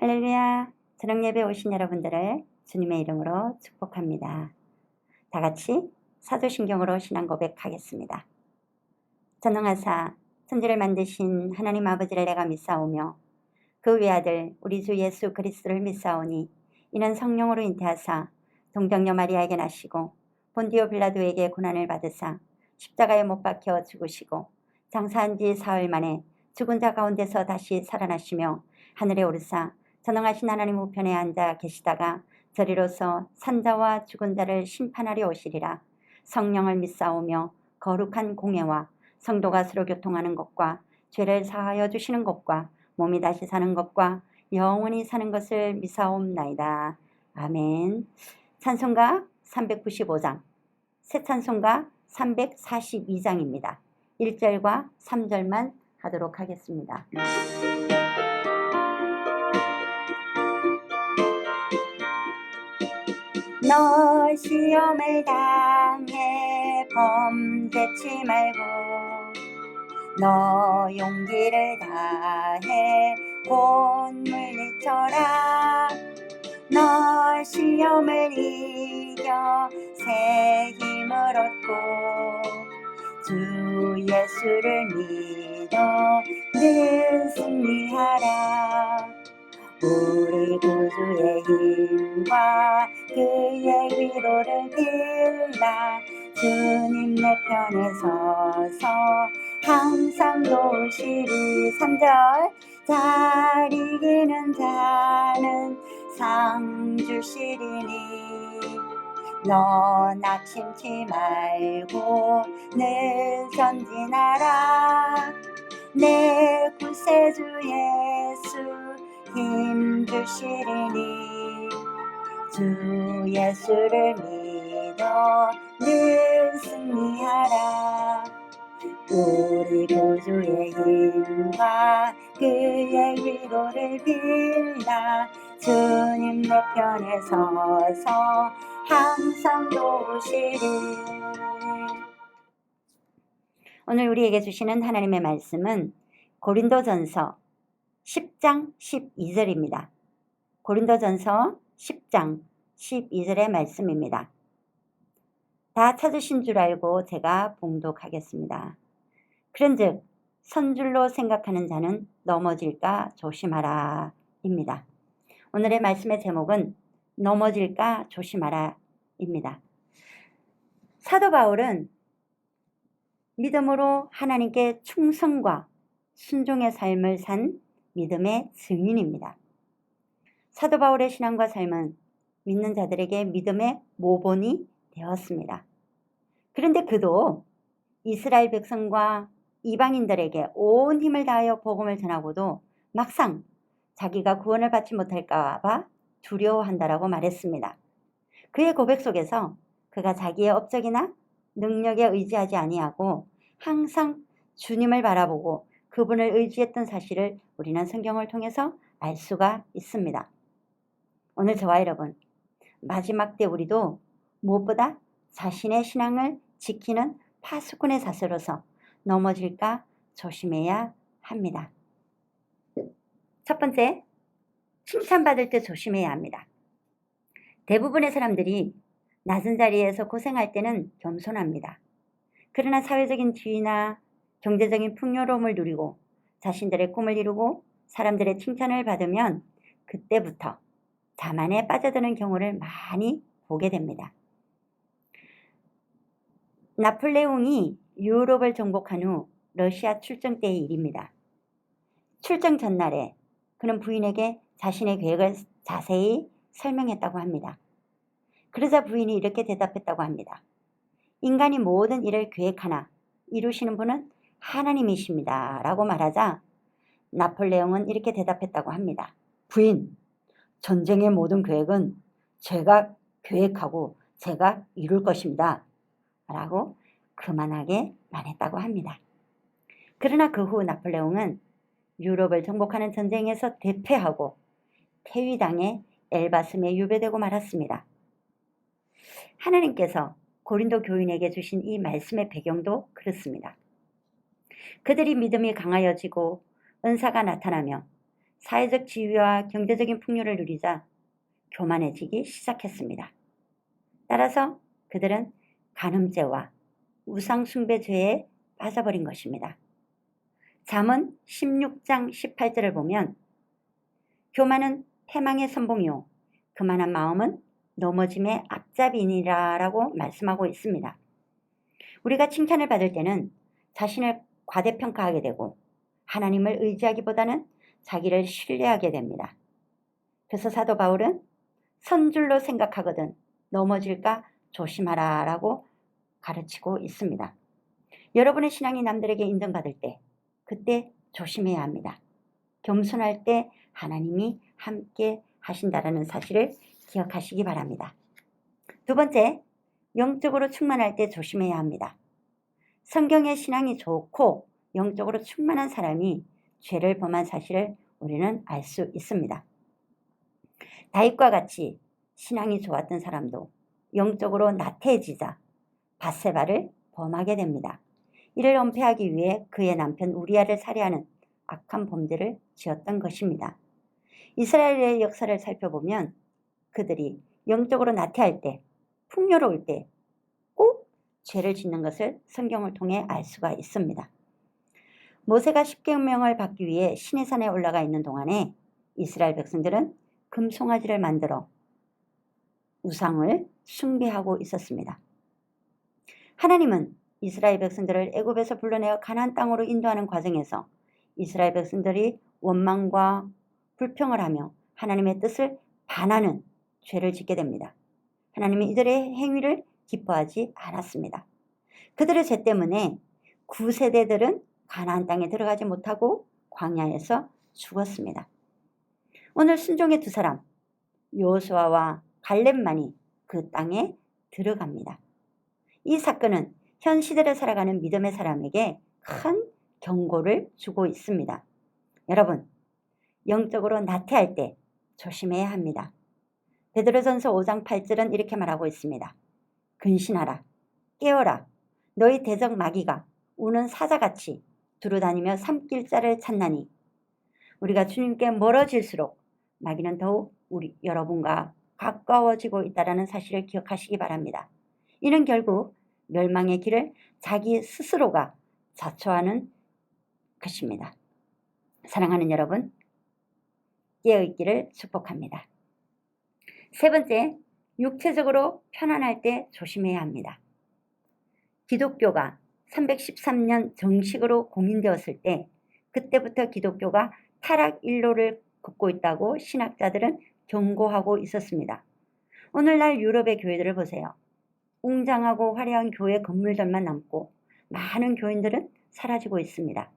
할렐루야. 저녁 예배 오신 여러분들을 주님의 이름으로 축복합니다. 다 같이 사도신경으로 신앙 고백하겠습니다. 전능하사 천지를 만드신 하나님 아버지를 내가 믿사오며 그 외아들 우리 주 예수 그리스도를 믿사오니 이는 성령으로 잉태하사 동정녀 마리아에게 나시고 본디오 빌라도에게 고난을 받으사 십자가에 못 박혀 죽으시고 장사한 지 사흘 만에 죽은 자 가운데서 다시 살아나시며 하늘에 오르사 전능하신 하나님 우편에 앉아 계시다가 저리로서 산자와 죽은 자를 심판하려 오시리라. 성령을 믿사오며 거룩한 공예와 성도가 서로 교통하는 것과 죄를 사하여 주시는 것과 몸이 다시 사는 것과 영원히 사는 것을 믿사옵나이다. 아멘. 찬송가 395장, 새 찬송가 342장입니다. 1절과 3절만 하도록 하겠습니다. 너 시험을 당해 범죄치 말고 너 용기를 다해 곧 물리쳐라. 너 시험을 이겨 새 힘을 얻고 주 예수를 믿어 늘 승리하라. 우리 구주의 힘과 그의 위로를 빌라. 주님 내 편에 서서 항상 도우시리. 3절 잘 이기는 자는 상 주시리니 너 낙심치 말고 늘 전진하라. 내 구세주 예수 힘 주시리니 주 예수를 믿어 늘 승리하라. 우리 구주의 힘과 그의 위로를 빌라. 주님 내 편에 서서 항상 도우시리. 오늘 우리에게 주시는 하나님의 말씀은 고린도전서 10장 12절입니다. 고린도전서 10장 12절의 말씀입니다. 다 찾으신 줄 알고 제가 봉독하겠습니다. 그런즉 선줄로 생각하는 자는 넘어질까 조심하라 입니다. 오늘의 말씀의 제목은 넘어질까 조심하라 입니다. 사도 바울은 믿음으로 하나님께 충성과 순종의 삶을 산 믿음의 증인입니다. 사도 바울의 신앙과 삶은 믿는 자들에게 믿음의 모본이 되었습니다. 그런데 그도 이스라엘 백성과 이방인들에게 온 힘을 다하여 복음을 전하고도 막상 자기가 구원을 받지 못할까 봐 두려워한다라고 말했습니다. 그의 고백 속에서 그가 자기의 업적이나 능력에 의지하지 아니하고 항상 주님을 바라보고 그분을 의지했던 사실을 우리는 성경을 통해서 알 수가 있습니다. 오늘 저와 여러분, 마지막 때 우리도 무엇보다 자신의 신앙을 지키는 파수꾼의 자세로서 넘어질까 조심해야 합니다. 첫 번째, 칭찬받을 때 조심해야 합니다. 대부분의 사람들이 낮은 자리에서 고생할 때는 겸손합니다. 그러나 사회적인 지위나 경제적인 풍요로움을 누리고 자신들의 꿈을 이루고 사람들의 칭찬을 받으면 그때부터 자만에 빠져드는 경우를 많이 보게 됩니다. 나폴레옹이 유럽을 정복한 후 러시아 출정 때의 일입니다. 출정 전날에 그는 부인에게 자신의 계획을 자세히 설명했다고 합니다. 그러자 부인이 이렇게 대답했다고 합니다. 인간이 모든 일을 계획하나 이루시는 분은 하나님이십니다 라고 말하자 나폴레옹은 이렇게 대답했다고 합니다. 부인, 전쟁의 모든 계획은 제가 계획하고 제가 이룰 것입니다 라고 그만하게 말했다고 합니다. 그러나 그 후 나폴레옹은 유럽을 정복하는 전쟁에서 대패하고 폐위당해 엘바스에 유배되고 말았습니다. 하나님께서 고린도 교인에게 주신 이 말씀의 배경도 그렇습니다. 그들이 믿음이 강하여지고 은사가 나타나며 사회적 지위와 경제적인 풍요를 누리자 교만해지기 시작했습니다. 따라서 그들은 간음죄와 우상숭배죄에 빠져버린 것입니다. 잠언 16장 18절을 보면 교만은 패망의 선봉이요 그만한 마음은 넘어짐의 앞잡이니라 라고 말씀하고 있습니다. 우리가 칭찬을 받을 때는 자신을 과대평가하게 되고 하나님을 의지하기보다는 자기를 신뢰하게 됩니다. 그래서 사도 바울은 선줄로 생각하거든 넘어질까 조심하라 라고 가르치고 있습니다. 여러분의 신앙이 남들에게 인정받을 때 그때 조심해야 합니다. 겸손할 때 하나님이 함께 하신다라는 사실을 기억하시기 바랍니다. 두 번째, 영적으로 충만할 때 조심해야 합니다. 성경의 신앙이 좋고 영적으로 충만한 사람이 죄를 범한 사실을 우리는 알 수 있습니다. 다윗과 같이 신앙이 좋았던 사람도 영적으로 나태해지자 밧세바를 범하게 됩니다. 이를 은폐하기 위해 그의 남편 우리아를 살해하는 악한 범죄를 지었던 것입니다. 이스라엘의 역사를 살펴보면 그들이 영적으로 나태할 때, 풍요로울 때 꼭 죄를 짓는 것을 성경을 통해 알 수가 있습니다. 모세가 십계명을 받기 위해 시내산에 올라가 있는 동안에 이스라엘 백성들은 금송아지를 만들어 우상을 숭배하고 있었습니다. 하나님은 이스라엘 백성들을 애굽에서 불러내어 가나안 땅으로 인도하는 과정에서 이스라엘 백성들이 원망과 불평을 하며 하나님의 뜻을 반하는 죄를 짓게 됩니다. 하나님은 이들의 행위를 기뻐하지 않았습니다. 그들의 죄 때문에 9세대들은 가나안 땅에 들어가지 못하고 광야에서 죽었습니다. 오늘 순종의 두 사람 여호수아와 갈렙만이 그 땅에 들어갑니다. 이 사건은 현 시대를 살아가는 믿음의 사람에게 큰 경고를 주고 있습니다. 여러분, 영적으로 나태할 때 조심해야 합니다. 베드로전서 5장 8절은 이렇게 말하고 있습니다. 근신하라, 깨어라, 너희 대적 마귀가 우는 사자같이 두루다니며 삼킬 자를 찾나니. 우리가 주님께 멀어질수록 마귀는 더욱 여러분과 가까워지고 있다는 사실을 기억하시기 바랍니다. 이는 결국 멸망의 길을 자기 스스로가 자초하는 것입니다. 사랑하는 여러분, 깨어있기를 축복합니다. 세 번째, 육체적으로 편안할 때 조심해야 합니다. 기독교가 313년 정식으로 공인되었을 때 그때부터 기독교가 타락 일로를 걷고 있다고 신학자들은 경고하고 있었습니다. 오늘날 유럽의 교회들을 보세요. 웅장하고 화려한 교회 건물들만 남고 많은 교인들은 사라지고 있습니다.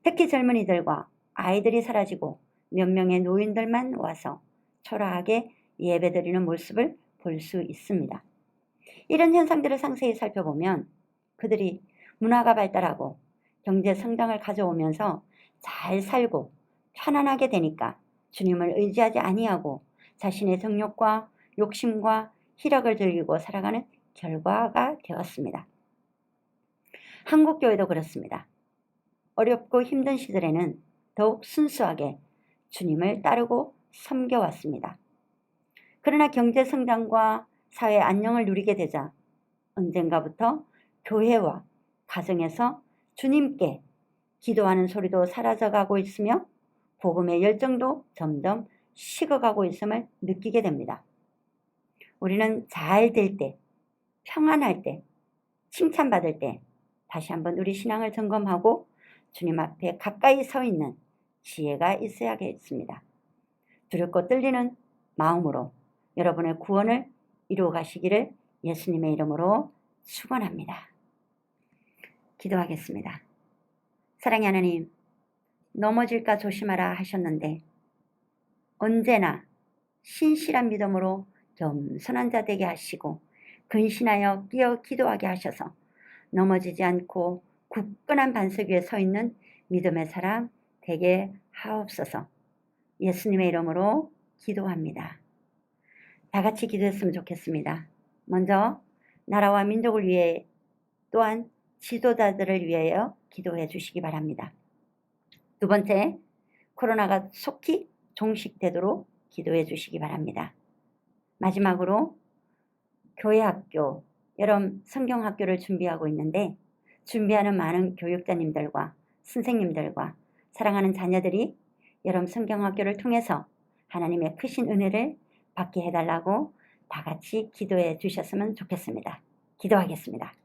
특히 젊은이들과 아이들이 사라지고 몇 명의 노인들만 와서 초라하게 예배드리는 모습을 볼 수 있습니다. 이런 현상들을 상세히 살펴보면 그들이 문화가 발달하고 경제 성장을 가져오면서 잘 살고 편안하게 되니까 주님을 의지하지 아니하고 자신의 정욕과 욕심과 희락을 즐기고 살아가는 결과가 되었습니다. 한국 교회도 그렇습니다. 어렵고 힘든 시절에는 더욱 순수하게 주님을 따르고 섬겨왔습니다. 그러나 경제 성장과 사회 안녕을 누리게 되자 언젠가부터 교회와 가정에서 주님께 기도하는 소리도 사라져가고 있으며 복음의 열정도 점점 식어가고 있음을 느끼게 됩니다. 우리는 잘 될 때, 평안할 때, 칭찬받을 때 다시 한번 우리 신앙을 점검하고 주님 앞에 가까이 서 있는 지혜가 있어야겠습니다. 두렵고 떨리는 마음으로 여러분의 구원을 이루어 가시기를 예수님의 이름으로 축원합니다. 기도하겠습니다. 사랑의 하나님, 넘어질까 조심하라 하셨는데 언제나 신실한 믿음으로 겸손한 자 되게 하시고 근신하여 끼어 기도하게 하셔서 넘어지지 않고 굳건한 반석 위에 서 있는 믿음의 사람 되게 하옵소서. 예수님의 이름으로 기도합니다. 다 같이 기도했으면 좋겠습니다. 먼저 나라와 민족을 위해 또한 지도자들을 위하여 기도해 주시기 바랍니다. 두 번째, 코로나가 속히 종식되도록 기도해 주시기 바랍니다. 마지막으로 교회 학교, 여름 성경학교를 준비하고 있는데 준비하는 많은 교육자님들과 선생님들과 사랑하는 자녀들이 여름 성경학교를 통해서 하나님의 크신 은혜를 받게 해달라고 다 같이 기도해 주셨으면 좋겠습니다. 기도하겠습니다.